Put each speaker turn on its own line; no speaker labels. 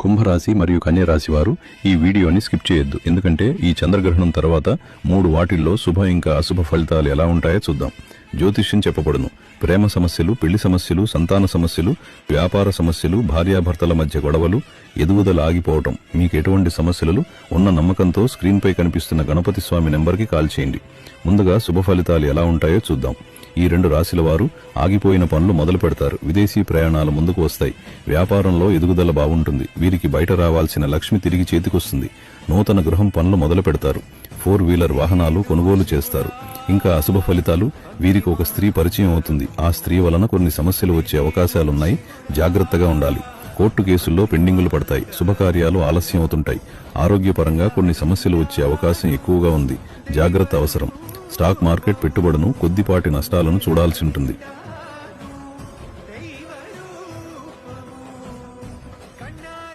కుంభరాశి మరియు కన్యరాశి వారు ఈ వీడియోని స్కిప్ చేయొద్దు, ఎందుకంటే ఈ చంద్రగ్రహణం తర్వాత 3 వాటిల్లో శుభ ఇంకా అశుభ ఫలితాలు ఎలా ఉంటాయో చూద్దాం. జ్యోతిష్యం చెప్పబడును. ప్రేమ సమస్యలు, పెళ్లి సమస్యలు, సంతాన సమస్యలు, వ్యాపార సమస్యలు, భార్యాభర్తల మధ్య గొడవలు, ఎదుగుదల ఆగిపోవటం, మీకు ఎటువంటి సమస్యలు ఉన్న నమ్మకంతో స్క్రీన్పై కనిపిస్తున్న గణపతి స్వామి నెంబర్కి కాల్ చేయండి. ముందుగా శుభ ఫలితాలు ఎలా ఉంటాయో చూద్దాం. ఈ 2 రాశుల వారు ఆగిపోయిన పనులు మొదలు పెడతారు. విదేశీ ప్రయాణాలు ముందుకు వస్తాయి. వ్యాపారంలో ఎదుగుదల బాగుంటుంది. వీరికి బయట రావాల్సిన లక్ష్మి తిరిగి చేతికొస్తుంది. నూతన గృహం పనులు మొదలు పెడతారు. 4 వీలర్ వాహనాలు కొనుగోలు చేస్తారు. ఇంకా అశుభ ఫలితాలు, వీరికి ఒక స్త్రీ పరిచయం అవుతుంది. ఆ స్త్రీ వలన కొన్ని సమస్యలు వచ్చే అవకాశాలున్నాయి. జాగ్రత్తగా ఉండాలి. కోర్టు కేసుల్లో పెండింగులు పడతాయి. శుభకార్యాలు ఆలస్యం అవుతుంటాయి. ఆరోగ్యపరంగా కొన్ని సమస్యలు వచ్చే అవకాశం ఎక్కువగా ఉంది. జాగ్రత్త అవసరం. స్టాక్ మార్కెట్ పెట్టుబడును కొద్దిపాటి నష్టాలను చూడాల్సి ఉంటుంది.